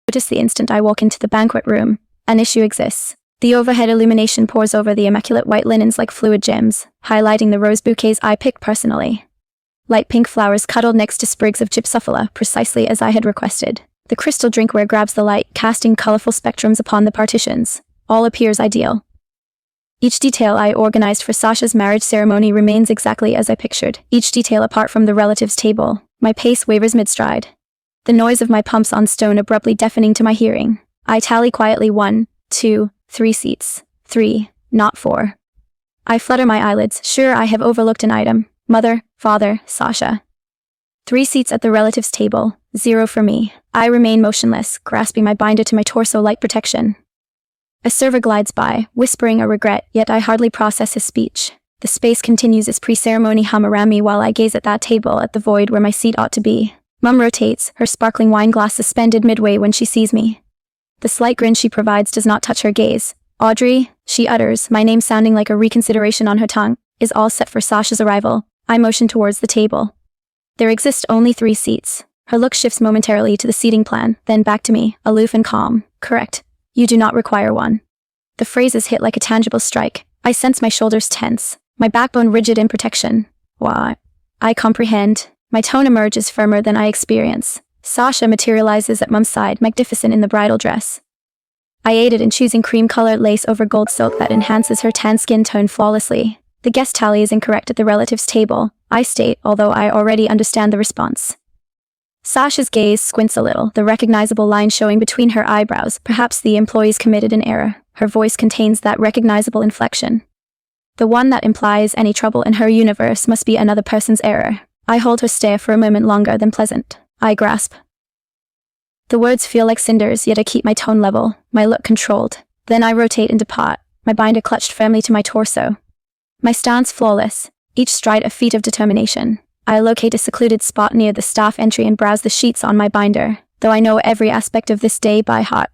Notice the instant I walk into the banquet room. An issue exists. The overhead illumination pours over the immaculate white linens like fluid gems, highlighting the rose bouquets I picked personally. Light pink flowers cuddled next to sprigs of gypsophila, precisely as I had requested. The crystal drinkware grabs the light, casting colorful spectrums upon the partitions. All appears ideal. Each detail I organized for Sasha's marriage ceremony remains exactly as I pictured, each detail apart from the relatives' table. My pace wavers mid-stride. The noise of my pumps on stone abruptly deafening to my hearing. I tally quietly 1, 2, 3 seats. 3, not 4. I flutter my eyelids, sure I have overlooked an item. Mother, father, Sasha. 3 seats at the relatives' table, 0 for me. I remain motionless, grasping my binder to my torso like protection. A server glides by, whispering a regret, yet I hardly process his speech. The space continues its pre-ceremony hum around me while I gaze at that table at the void where my seat ought to be. Mum rotates, her sparkling wine glass suspended midway when she sees me. The slight grin she provides does not touch her gaze. Audrey, she utters, my name sounding like a reconsideration on her tongue, is all set for Sasha's arrival. I motion towards the table. There exist only 3 seats. Her look shifts momentarily to the seating plan, then back to me, aloof and calm. Correct. You do not require one. The phrases hit like a tangible strike. I sense my shoulders tense, my backbone rigid in protection. Why? I comprehend. My tone emerges firmer than I experience. Sasha materializes at Mum's side, magnificent in the bridal dress. I aided in choosing cream-colored lace over gold silk that enhances her tan skin tone flawlessly. The guest tally is incorrect at the relatives' table, I state, although I already understand the response. Sasha's gaze squints a little, the recognizable line showing between her eyebrows. Perhaps the employees committed an error. Her voice contains that recognizable inflection. The one that implies any trouble in her universe must be another person's error. I hold her stare for a moment longer than pleasant. I grasp. The words feel like cinders, yet I keep my tone level, my look controlled. Then I rotate and depart, my binder clutched firmly to my torso. My stance flawless, each stride a feat of determination. I locate a secluded spot near the staff entry and browse the sheets on my binder, though I know every aspect of this day by heart.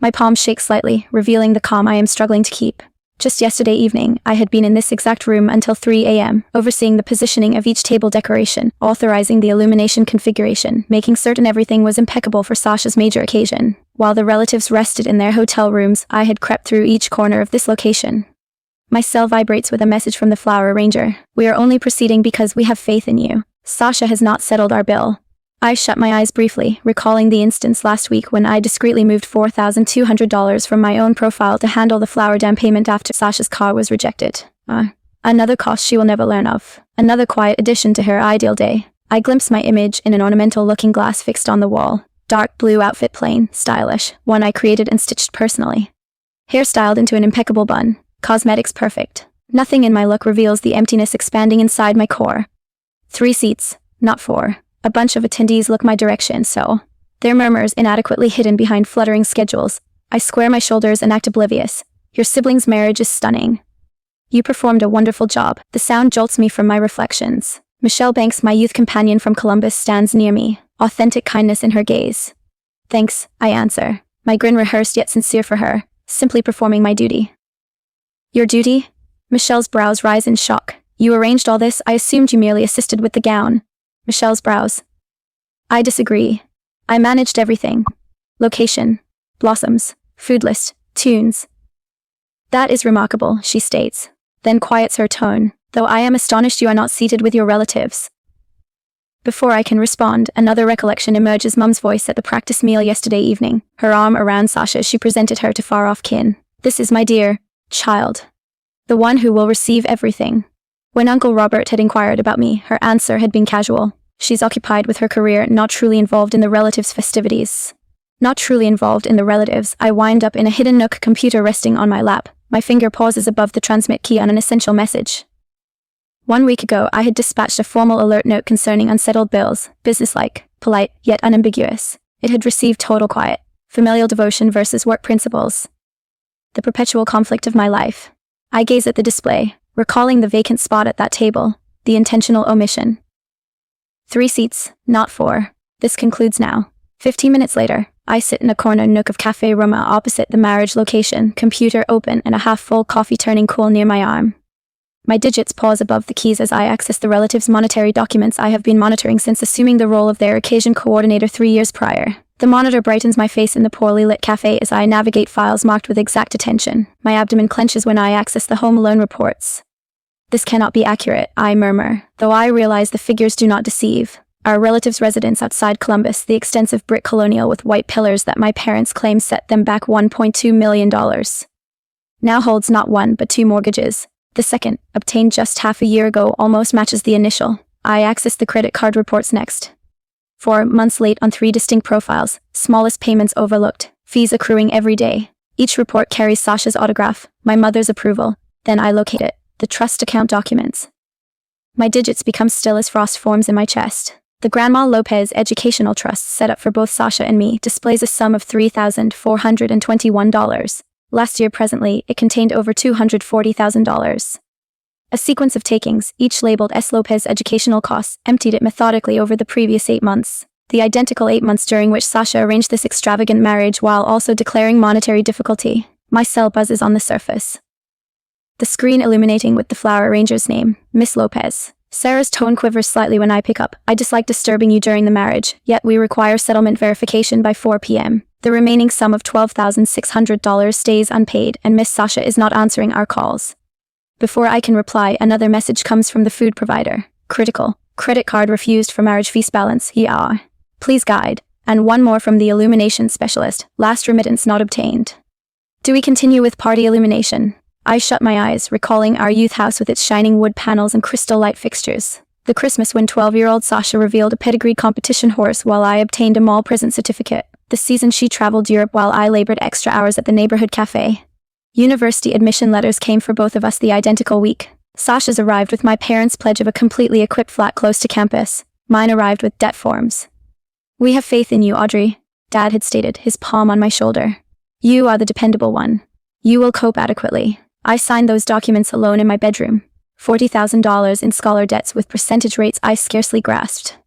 My palms shake slightly, revealing the calm I am struggling to keep. Just yesterday evening, I had been in this exact room until 3 a.m., overseeing the positioning of each table decoration, authorizing the illumination configuration, making certain everything was impeccable for Sasha's major occasion. While the relatives rested in their hotel rooms, I had crept through each corner of this location. My cell vibrates with a message from the flower arranger. We are only proceeding because we have faith in you. Sasha has not settled our bill. I shut my eyes briefly, recalling the instance last week when I discreetly moved $4,200 from my own profile to handle the flower down payment after Sasha's car was rejected. Another cost she will never learn of. Another quiet addition to her ideal day. I glimpse my image in an ornamental-looking glass fixed on the wall. Dark blue outfit, plain, stylish, one I created and stitched personally. Hair styled into an impeccable bun. Cosmetics perfect. Nothing in my look reveals the emptiness expanding inside my core. 3 seats, not 4. A bunch of attendees look my direction, so their murmurs inadequately hidden behind fluttering schedules. I square my shoulders and act oblivious. Your sibling's marriage is stunning. You performed a wonderful job. The sound jolts me from my reflections. Michelle Banks, my youth companion from Columbus, stands near me, authentic kindness in her gaze. Thanks, I answer, my grin rehearsed yet sincere for her, simply performing my duty. Your duty? Michelle's brows rise in shock. You arranged all this? I assumed you merely assisted with the gown. Michelle's brows. I disagree. I managed everything. Location, blossoms, food list, tunes. That is remarkable, she states, then quiets her tone, though I am astonished you are not seated with your relatives. Before I can respond, another recollection emerges. Mum's voice at the practice meal yesterday evening, her arm around Sasha as she presented her to far-off kin. This is my dear child, the one who will receive everything. When Uncle Robert had inquired about me, her answer had been casual. She's occupied with her career, not truly involved in the relatives' festivities. Not truly involved in the relatives. I wind up in a hidden nook, computer resting on my lap. My finger pauses above the transmit key on an essential message. 1 week ago, I had dispatched a formal alert note concerning unsettled bills, businesslike, polite, yet unambiguous. It had received total quiet. Familial devotion versus work principles. The perpetual conflict of my life. I gaze at the display, recalling the vacant spot at that table, the intentional omission. 3 seats, not 4. This concludes now. 15 minutes later, I sit in a corner nook of Café Roma opposite the marriage location, computer open and a half-full coffee turning cool near my arm. My digits pause above the keys as I access the relatives' monetary documents I have been monitoring since assuming the role of their occasion coordinator 3 years prior. The monitor brightens my face in the poorly lit cafe as I navigate files marked with exact attention. My abdomen clenches when I access the Home Alone reports. This cannot be accurate, I murmur, though I realize the figures do not deceive. Our relative's residence outside Columbus, the extensive brick colonial with white pillars that my parents claim set them back $1.2 million, now holds not one but two mortgages. The second, obtained just half a year ago, almost matches the initial. I access the credit card reports next. 4 months late on 3 distinct profiles, smallest payments overlooked, fees accruing every day. Each report carries Sasha's autograph, my mother's approval. Then I locate it, the trust account documents. My digits become still as frost forms in my chest. The Grandma Lopez Educational Trust, set up for both Sasha and me, displays a sum of $3,421. Last year, presently, it contained over $240,000. A sequence of takings, each labeled S. Lopez Educational Costs, emptied it methodically over the previous 8 months. The identical 8 months during which Sasha arranged this extravagant marriage while also declaring monetary difficulty. My cell buzzes on the surface. The screen illuminating with the flower arranger's name, Miss Lopez. Sarah's tone quivers slightly when I pick up. I dislike disturbing you during the marriage, yet we require settlement verification by 4 p.m. The remaining sum of $12,600 stays unpaid, and Miss Sasha is not answering our calls. Before I can reply, another message comes from the food provider. Critical. Credit card refused for marriage fees balance. Yeah. Please guide. And one more from the illumination specialist. Last remittance not obtained. Do we continue with party illumination? I shut my eyes, recalling our youth house with its shining wood panels and crystal light fixtures. The Christmas when 12-year-old Sasha revealed a pedigree competition horse while I obtained a mall present certificate. The season she traveled Europe while I labored extra hours at the neighborhood cafe. University admission letters came for both of us the identical week. Sasha's arrived with my parents' pledge of a completely equipped flat close to campus. Mine arrived with debt forms. We have faith in you, Audrey, Dad had stated, his palm on my shoulder. You are the dependable one. You will cope adequately. I signed those documents alone in my bedroom. $40,000 in scholar debts with percentage rates I scarcely grasped.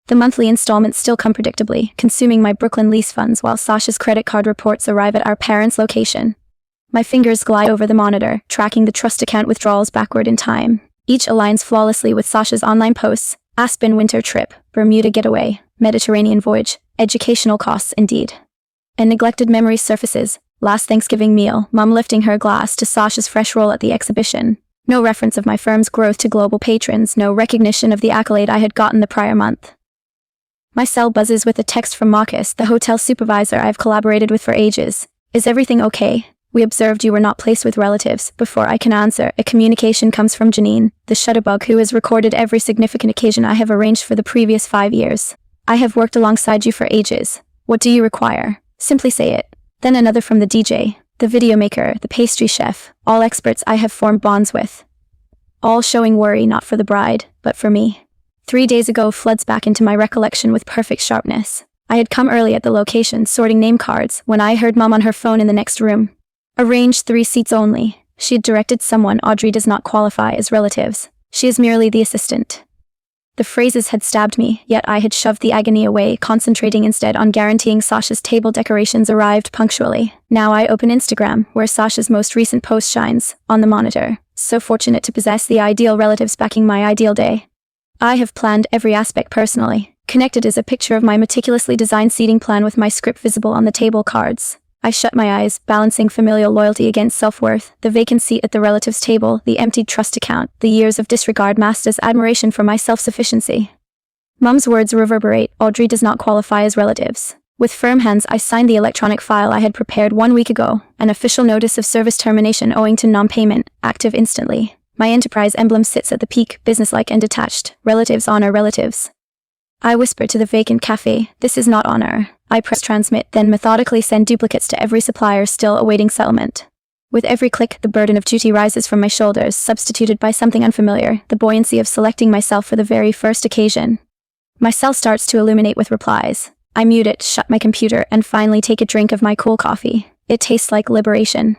The monthly installments still come predictably, consuming my Brooklyn lease funds while Sasha's credit card reports arrive at our parents' location. My fingers glide over the monitor, tracking the trust account withdrawals backward in time. Each aligns flawlessly with Sasha's online posts. Aspen winter trip, Bermuda getaway, Mediterranean voyage, educational costs indeed. A neglected memory surfaces. Last Thanksgiving meal, Mum lifting her glass to Sasha's fresh roll at the exhibition. No reference of my firm's growth to global patrons, no recognition of the accolade I had gotten the prior month. My cell buzzes with a text from Marcus, the hotel supervisor I've collaborated with for ages. Is everything okay? We observed you were not placed with relatives. Before I can answer, a communication comes from Janine, the shutterbug who has recorded every significant occasion I have arranged for the previous 5 years. I have worked alongside you for ages. What do you require? Simply say it. Then another from the DJ, the video maker, the pastry chef, all experts I have formed bonds with. All showing worry not for the bride, but for me. 3 days ago floods back into my recollection with perfect sharpness. I had come early at the location sorting name cards when I heard Mum on her phone in the next room. Arranged 3 seats only. She had directed someone. Audrey does not qualify as relatives. She is merely the assistant. The phrases had stabbed me, yet I had shoved the agony away, concentrating instead on guaranteeing Sasha's table decorations arrived punctually. Now I open Instagram, where Sasha's most recent post shines, on the monitor. So fortunate to possess the ideal relatives backing my ideal day. I have planned every aspect personally. Connected is a picture of my meticulously designed seating plan with my script visible on the table cards. I shut my eyes, balancing familial loyalty against self-worth, the vacant seat at the relatives' table, the emptied trust account, the years of disregard masked as admiration for my self-sufficiency. Mum's words reverberate. Audrey does not qualify as relatives. With firm hands, I signed the electronic file I had prepared 1 week ago, an official notice of service termination owing to non-payment, active instantly. My enterprise emblem sits at the peak, businesslike and detached. Relatives honor relatives. I whisper to the vacant cafe, this is not honor. I press transmit, then methodically send duplicates to every supplier still awaiting settlement. With every click, the burden of duty rises from my shoulders, substituted by something unfamiliar, the buoyancy of selecting myself for the very first occasion. My cell starts to illuminate with replies. I mute it, shut my computer, and finally take a drink of my cool coffee. It tastes like liberation.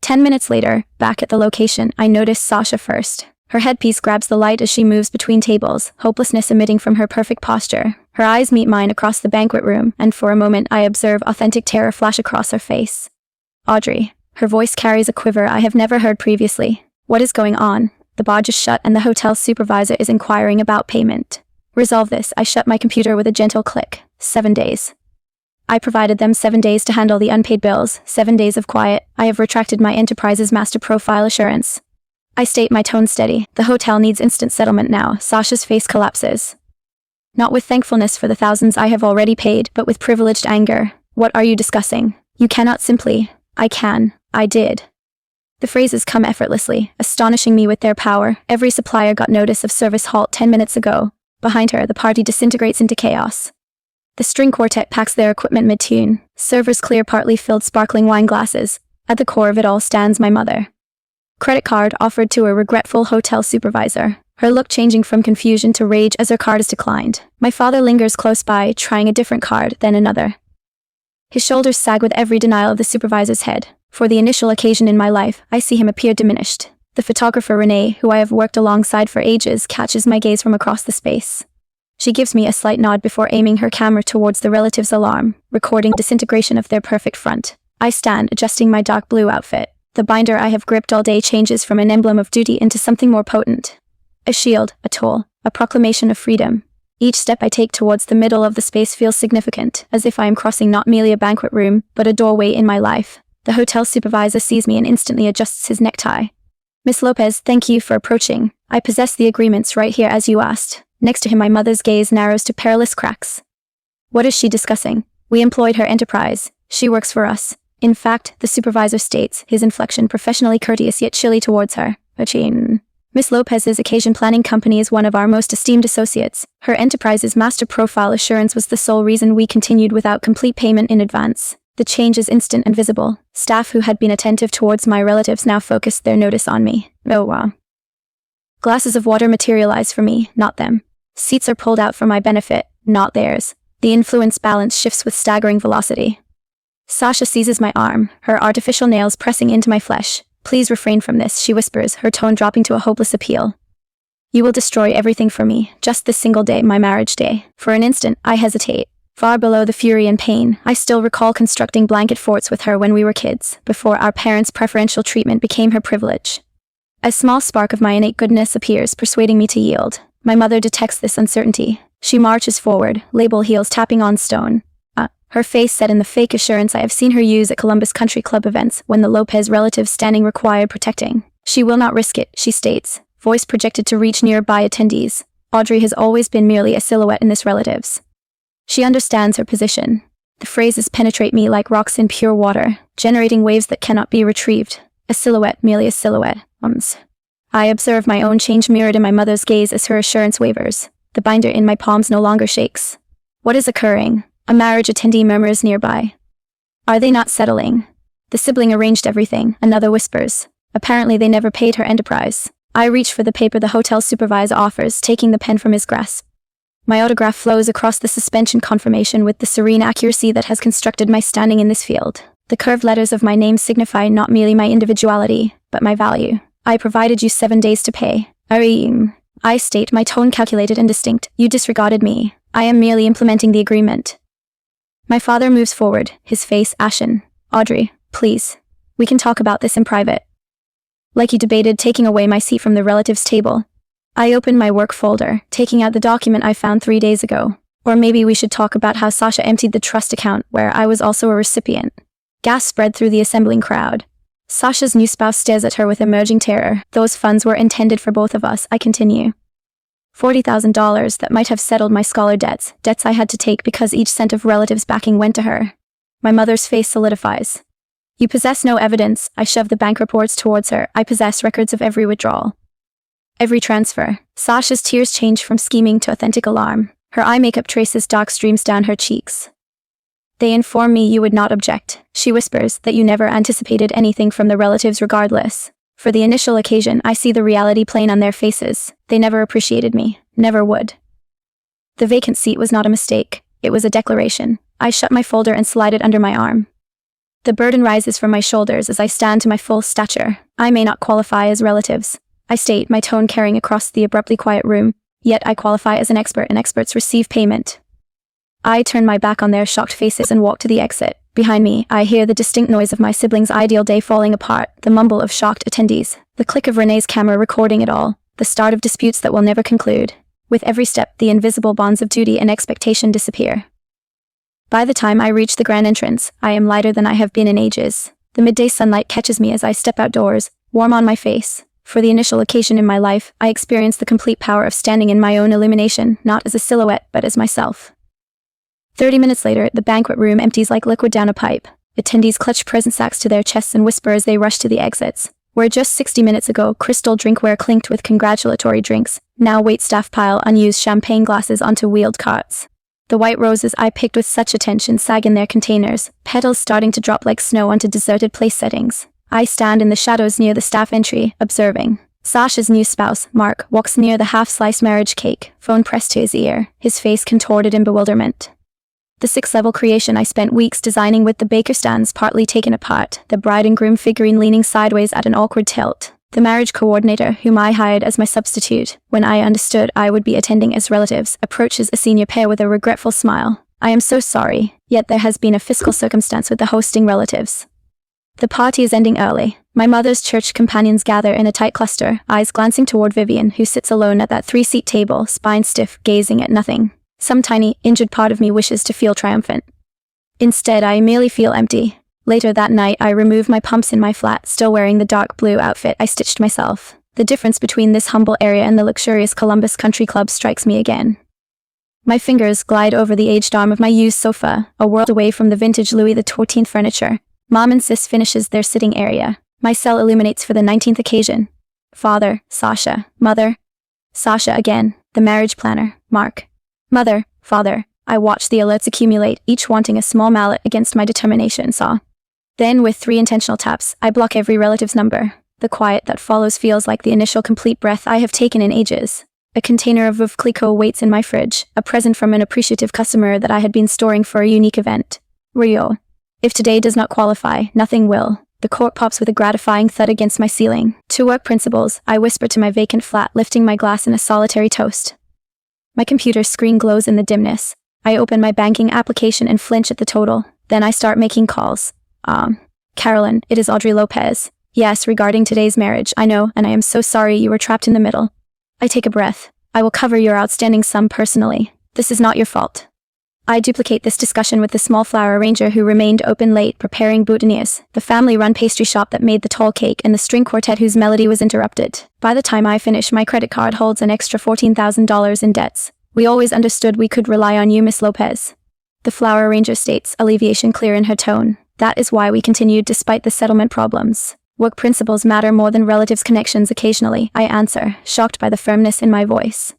10 minutes later, back at the location, I notice Sasha first. Her headpiece grabs the light as she moves between tables, hopelessness emitting from her perfect posture. Her eyes meet mine across the banquet room, and for a moment I observe authentic terror flash across her face. Audrey. Her voice carries a quiver I have never heard previously. What is going on? The barge is shut and the hotel supervisor is inquiring about payment. Resolve this. I shut my computer with a gentle click. 7 days. I provided them 7 days to handle the unpaid bills, 7 days of quiet. I have retracted my enterprise's master profile assurance. I state, my tone steady. The hotel needs instant settlement now. Sasha's face collapses. Not with thankfulness for the thousands I have already paid, but with privileged anger. What are you discussing? You cannot simply. I can. I did. The phrases come effortlessly, astonishing me with their power. Every supplier got notice of service halt 10 minutes ago. Behind her, the party disintegrates into chaos. The string quartet packs their equipment mid-tune. Servers clear partly filled sparkling wine glasses. At the core of it all stands my mother. Credit card offered to a regretful hotel supervisor. Her look changing from confusion to rage as her card is declined. My father lingers close by, trying a different card, then another. His shoulders sag with every denial of the supervisor's head. For the initial occasion in my life, I see him appear diminished. The photographer Renee, who I have worked alongside for ages, catches my gaze from across the space. She gives me a slight nod before aiming her camera towards the relative's alarm, recording disintegration of their perfect front. I stand, adjusting my dark blue outfit. The binder I have gripped all day changes from an emblem of duty into something more potent. A shield, a toll, a proclamation of freedom. Each step I take towards the middle of the space feels significant, as if I am crossing not merely a banquet room, but a doorway in my life. The hotel supervisor sees me and instantly adjusts his necktie. Miss Lopez, thank you for approaching. I possess the agreements right here as you asked. Next to him, my mother's gaze narrows to perilous cracks. What is she discussing? We employed her enterprise. She works for us. In fact, the supervisor states, his inflection professionally courteous yet chilly towards her. Miss Lopez's occasion planning company is one of our most esteemed associates. Her enterprise's master profile assurance was the sole reason we continued without complete payment in advance. The change is instant and visible. Staff who had been attentive towards my relatives now focused their notice on me. Oh wow. Glasses of water materialize for me, not them. Seats are pulled out for my benefit, not theirs. The influence balance shifts with staggering velocity. Sasha seizes my arm, her artificial nails pressing into my flesh. Please refrain from this, she whispers, her tone dropping to a hopeless appeal. You will destroy everything for me, just this single day, my marriage day. For an instant, I hesitate. Far below the fury and pain, I still recall constructing blanket forts with her when we were kids, before our parents' preferential treatment became her privilege. A small spark of my innate goodness appears, persuading me to yield. My mother detects this uncertainty. She marches forward, label heels tapping on stone. Her face set in the fake assurance I have seen her use at Columbus Country Club events when the Lopez relatives standing required protecting. She will not risk it, she states, voice projected to reach nearby attendees. Audrey has always been merely a silhouette in this relatives. She understands her position. The phrases penetrate me like rocks in pure water, generating waves that cannot be retrieved. A silhouette, merely a silhouette. I observe my own change mirrored in my mother's gaze as her assurance wavers. The binder in my palms no longer shakes. What is occurring? A marriage attendee murmurs nearby. Are they not settling? The sibling arranged everything, another whispers. Apparently they never paid her enterprise. I reach for the paper the hotel supervisor offers, taking the pen from his grasp. My autograph flows across the suspension confirmation with the serene accuracy that has constructed my standing in this field. The curved letters of my name signify not merely my individuality, but my value. I provided you 7 days to pay. I state, my tone calculated and distinct. You disregarded me. I am merely implementing the agreement. My father moves forward, his face ashen. Audrey, please. We can talk about this in private. Like he debated taking away my seat from the relatives' table. I open my work folder, taking out the document I found 3 days ago. Or maybe we should talk about how Sasha emptied the trust account where I was also a recipient. Gasps spread through the assembling crowd. Sasha's new spouse stares at her with emerging terror. Those funds were intended for both of us, I continue. $40,000 that might have settled my scholar debts I had to take because each cent of relatives' backing went to her. My mother's face solidifies. You possess no evidence. I shove the bank reports towards her. I possess records of every withdrawal. Every transfer. Sasha's tears change from scheming to authentic alarm. Her eye makeup traces dark streams down her cheeks. They inform me you would not object, she whispers, that you never anticipated anything from the relatives regardless. For the initial occasion, I see the reality plain on their faces. They never appreciated me. Never would. The vacant seat was not a mistake. It was a declaration. I shut my folder and slide it under my arm. The burden rises from my shoulders as I stand to my full stature. I may not qualify as relatives. I state, my tone carrying across the abruptly quiet room. Yet I qualify as an expert, and experts receive payment. I turn my back on their shocked faces and walk to the exit. Behind me, I hear the distinct noise of my sibling's ideal day falling apart, the mumble of shocked attendees, the click of Renee's camera recording it all, the start of disputes that will never conclude. With every step, the invisible bonds of duty and expectation disappear. By the time I reach the grand entrance, I am lighter than I have been in ages. The midday sunlight catches me as I step outdoors, warm on my face. For the initial occasion in my life, I experience the complete power of standing in my own illumination, not as a silhouette, but as myself. 30 minutes later, the banquet room empties like liquid down a pipe. Attendees clutch present sacks to their chests and whisper as they rush to the exits. Where just 60 minutes ago, crystal drinkware clinked with congratulatory drinks, now waitstaff pile unused champagne glasses onto wheeled carts. The white roses I picked with such attention sag in their containers, petals starting to drop like snow onto deserted place settings. I stand in the shadows near the staff entry, observing. Sasha's new spouse, Mark, walks near the half-sliced marriage cake, phone pressed to his ear, his face contorted in bewilderment. The 6-level creation I spent weeks designing with the baker stands partly taken apart, the bride and groom figurine leaning sideways at an awkward tilt. The marriage coordinator, whom I hired as my substitute, when I understood I would be attending as relatives, approaches a senior pair with a regretful smile. I am so sorry, yet there has been a fiscal circumstance with the hosting relatives. The party is ending early. My mother's church companions gather in a tight cluster, eyes glancing toward Vivian, who sits alone at that 3-seat table, spine stiff, gazing at nothing. Some tiny, injured part of me wishes to feel triumphant. Instead, I merely feel empty. Later that night, I remove my pumps in my flat, still wearing the dark blue outfit I stitched myself. The difference between this humble area and the luxurious Columbus Country Club strikes me again. My fingers glide over the aged arm of my used sofa, a world away from the vintage Louis XIV furniture. Mom and Sis finishes their sitting area. My cell illuminates for the 19th occasion. Father, Sasha. Mother, Sasha again. The marriage planner, Mark. Mother, father. I watch the alerts accumulate, each wanting a small mallet against my determination saw. Then, with 3 intentional taps, I block every relative's number. The quiet that follows feels like the initial complete breath I have taken in ages. A container of Veuve Clicquot waits in my fridge, a present from an appreciative customer that I had been storing for a unique event. Rio. If today does not qualify, nothing will. The cork pops with a gratifying thud against my ceiling. To work principles, I whisper to my vacant flat, lifting my glass in a solitary toast. My computer screen glows in the dimness. I open my banking application and flinch at the total. Then I start making calls. Carolyn, it is Audrey Lopez. Yes, regarding today's marriage, I know, and I am so sorry you were trapped in the middle. I take a breath. I will cover your outstanding sum personally. This is not your fault. I duplicate this discussion with the small flower arranger who remained open late preparing boutonnieres, the family-run pastry shop that made the tall cake, and the string quartet whose melody was interrupted. By the time I finish, my credit card holds an extra $14,000 in debts. We always understood we could rely on you, Miss Lopez. The flower arranger states, alleviation clear in her tone. That is why we continued despite the settlement problems. Work principles matter more than relatives' connections occasionally, I answer, shocked by the firmness in my voice.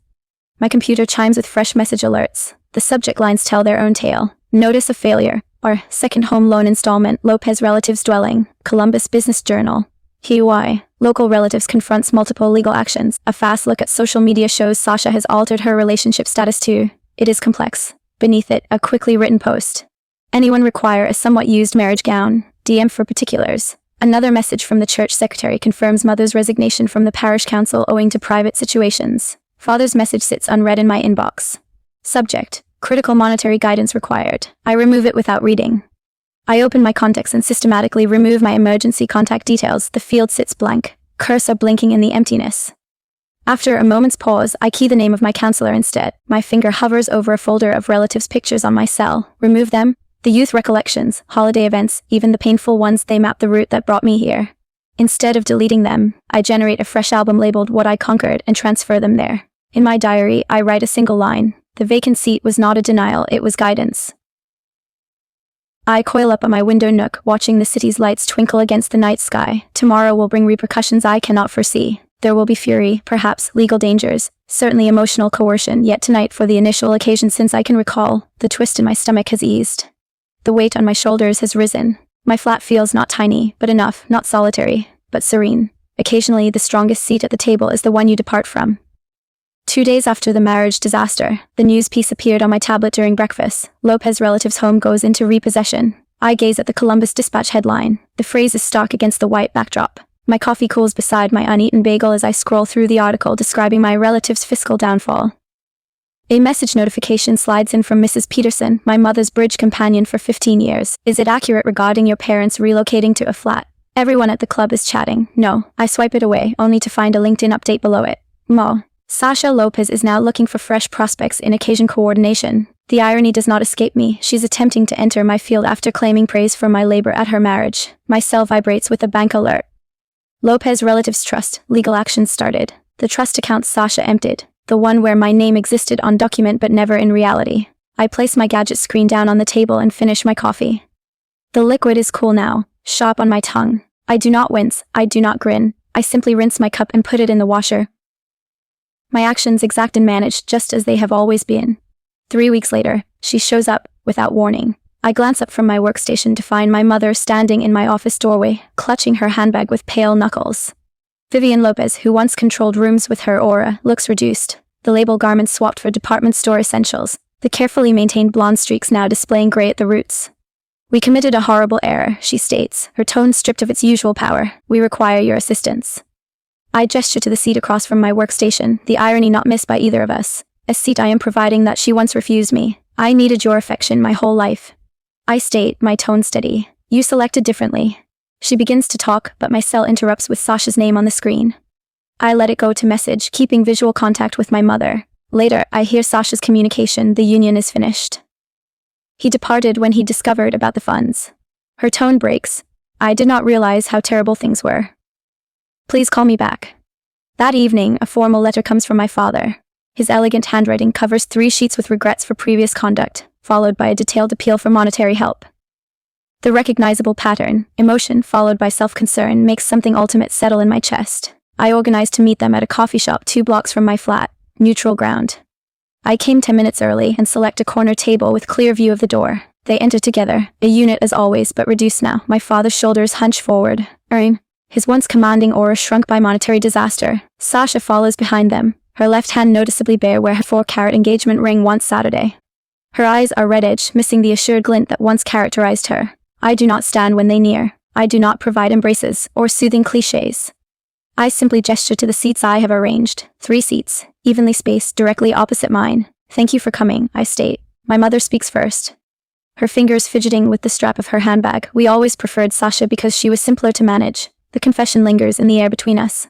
My computer chimes with fresh message alerts. The subject lines tell their own tale. Notice of failure, or second home loan installment, Lopez relatives dwelling, Columbus Business Journal. HY, local relatives confronts multiple legal actions. A fast look at social media shows Sasha has altered her relationship status too. It is complex. Beneath it, a quickly written post. Anyone require a somewhat used marriage gown? DM for particulars. Another message from the church secretary confirms mother's resignation from the parish council owing to private situations. Father's message sits unread in my inbox. Subject, critical monetary guidance required. I remove it without reading. I open my contacts and systematically remove my emergency contact details. The field sits blank, cursor blinking in the emptiness. After a moment's pause, I key the name of my counselor instead. My finger hovers over a folder of relatives' pictures on my cell. Remove them. The youth recollections, holiday events, even the painful ones, they map the route that brought me here. Instead of deleting them, I generate a fresh album labeled What I Conquered and transfer them there. In my diary, I write a single line. The vacant seat was not a denial, it was guidance. I coil up on my window nook, watching the city's lights twinkle against the night sky. Tomorrow will bring repercussions I cannot foresee. There will be fury, perhaps legal dangers, certainly emotional coercion, yet tonight, for the initial occasion since I can recall, the twist in my stomach has eased. The weight on my shoulders has risen. My flat feels not tiny, but enough, not solitary, but serene. Occasionally, the strongest seat at the table is the one you depart from. 2 days after the marriage disaster, the news piece appeared on my tablet during breakfast. Lopez relative's home goes into repossession. I gaze at the Columbus Dispatch headline. The phrase is stark against the white backdrop. My coffee cools beside my uneaten bagel as I scroll through the article describing my relative's fiscal downfall. A message notification slides in from Mrs. Peterson, my mother's bridge companion for 15 years. Is it accurate regarding your parents relocating to a flat? Everyone at the club is chatting. No. I swipe it away, only to find a LinkedIn update below it. Mo. Sasha Lopez is now looking for fresh prospects in occasion coordination. The irony does not escape me. She's attempting to enter my field after claiming praise for my labor at her marriage. My cell vibrates with a bank alert. Lopez relatives trust. Legal actions started. The trust account Sasha emptied. The one where my name existed on document but never in reality. I place my gadget screen down on the table and finish my coffee. The liquid is cool now, sharp on my tongue. I do not wince. I do not grin. I simply rinse my cup and put it in the washer. My actions exact and managed just as they have always been. 3 weeks later, she shows up, without warning. I glance up from my workstation to find my mother standing in my office doorway, clutching her handbag with pale knuckles. Vivian Lopez, who once controlled rooms with her aura, looks reduced. The label garments swapped for department store essentials. The carefully maintained blonde streaks now displaying gray at the roots. We committed a horrible error, she states, her tone stripped of its usual power. We require your assistance. I gesture to the seat across from my workstation, the irony not missed by either of us. A seat I am providing that she once refused me. I needed your affection my whole life. I state, my tone steady. You selected differently. She begins to talk, but my cell interrupts with Sasha's name on the screen. I let it go to message, keeping visual contact with my mother. Later, I hear Sasha's communication, the union is finished. He departed when he discovered about the funds. Her tone breaks. I did not realize how terrible things were. Please call me back. That evening, a formal letter comes from my father. His elegant handwriting covers 3 sheets with regrets for previous conduct, followed by a detailed appeal for monetary help. The recognizable pattern, emotion followed by self-concern, makes something ultimate settle in my chest. I organized to meet them at a coffee shop 2 blocks from my flat, neutral ground. I came 10 minutes early and select a corner table with clear view of the door. They enter together, a unit as always but reduced now. My father's shoulders hunch forward. His once commanding aura shrunk by monetary disaster. Sasha follows behind them, her left hand noticeably bare where her 4-carat engagement ring once Saturday. Her eyes are red-edged, missing the assured glint that once characterized her. I do not stand when they near. I do not provide embraces or soothing cliches. I simply gesture to the seats I have arranged. 3 seats, evenly spaced, directly opposite mine. Thank you for coming, I state. My mother speaks first. Her fingers fidgeting with the strap of her handbag. We always preferred Sasha because she was simpler to manage. The confession lingers in the air between us.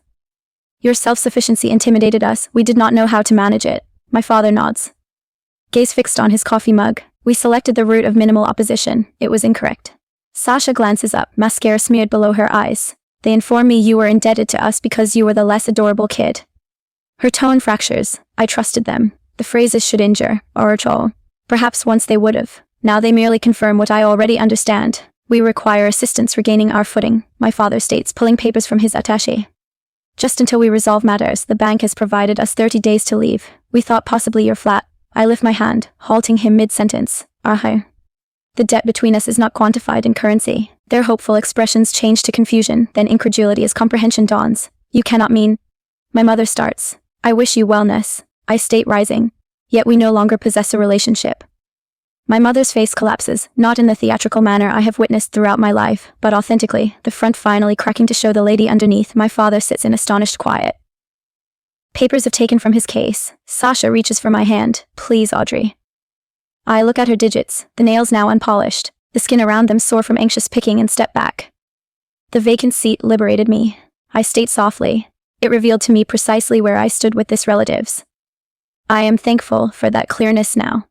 Your self-sufficiency intimidated us. We did not know how to manage it. My father nods. Gaze fixed on his coffee mug. We selected the route of minimal opposition. It was incorrect. Sasha glances up, mascara smeared below her eyes. They inform me you were indebted to us because you were the less adorable kid. Her tone fractures. I trusted them. The phrases should injure, or at all. Perhaps once they would have. Now they merely confirm what I already understand. We require assistance regaining our footing, my father states, pulling papers from his attaché. Just until we resolve matters, the bank has provided us 30 days to leave. We thought possibly your flat. I lift my hand, halting him mid-sentence. The debt between us is not quantified in currency. Their hopeful expressions change to confusion, then incredulity as comprehension dawns. You cannot mean... My mother starts. I wish you wellness. I state rising. Yet we no longer possess a relationship. My mother's face collapses, not in the theatrical manner I have witnessed throughout my life, but authentically, the front finally cracking to show the lady underneath. My father sits in astonished quiet. Papers have taken from his case. Sasha reaches for my hand. Please, Audrey. I look at her digits, the nails now unpolished, the skin around them sore from anxious picking, and step back. The vacant seat liberated me. I state softly. It revealed to me precisely where I stood with this relatives. I am thankful for that clearness now.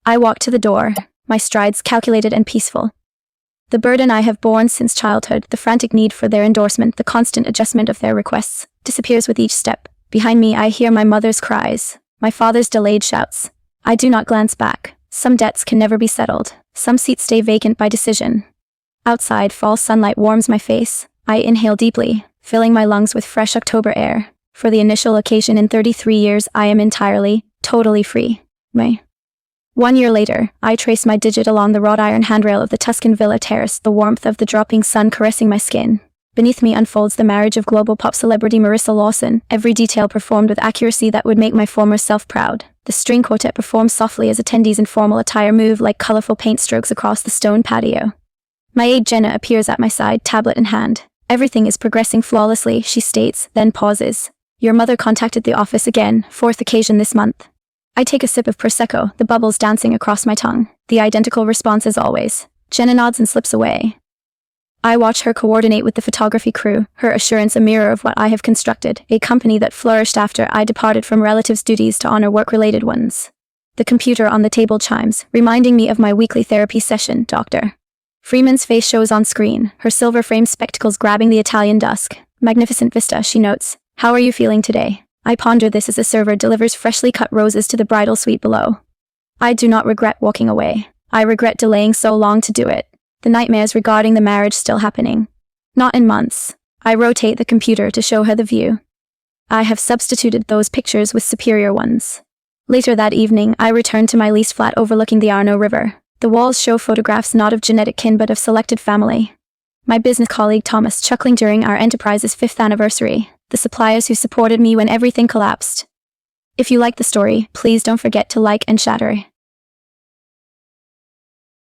I walk to the door, my strides calculated and peaceful. The burden I have borne since childhood, the frantic need for their endorsement, the constant adjustment of their requests, disappears with each step. Behind me I hear my mother's cries, my father's delayed shouts. I do not glance back. Some debts can never be settled. Some seats stay vacant by decision. Outside, fall sunlight warms my face. I inhale deeply, filling my lungs with fresh October air. For the initial occasion in 33 years, I am entirely, totally free. 1 year later, I trace my digit along the wrought iron handrail of the Tuscan villa terrace, the warmth of the dropping sun caressing my skin. Beneath me unfolds the marriage of global pop celebrity Marissa Lawson, every detail performed with accuracy that would make my former self proud. The string quartet performs softly as attendees in formal attire move like colorful paint strokes across the stone patio. My aide Jenna appears at my side, tablet in hand. Everything is progressing flawlessly, she states, then pauses. Your mother contacted the office again, 4th occasion this month. I take a sip of Prosecco, the bubbles dancing across my tongue. The identical response as always. Jenna nods and slips away. I watch her coordinate with the photography crew, her assurance a mirror of what I have constructed, a company that flourished after I departed from relatives' duties to honor work-related ones. The computer on the table chimes, reminding me of my weekly therapy session, Doctor. Freeman's face shows on screen, her silver-framed spectacles grabbing the Italian dusk. Magnificent vista, she notes. How are you feeling today? I ponder this as the server delivers freshly cut roses to the bridal suite below. I do not regret walking away. I regret delaying so long to do it. The nightmares regarding the marriage still happening. Not in months. I rotate the computer to show her the view. I have substituted those pictures with superior ones. Later that evening, I return to my leased flat overlooking the Arno River. The walls show photographs not of genetic kin but of selected family. My business colleague Thomas chuckling during our enterprise's 5th anniversary. The suppliers who supported me when everything collapsed. If you like the story, please don't forget to like and share.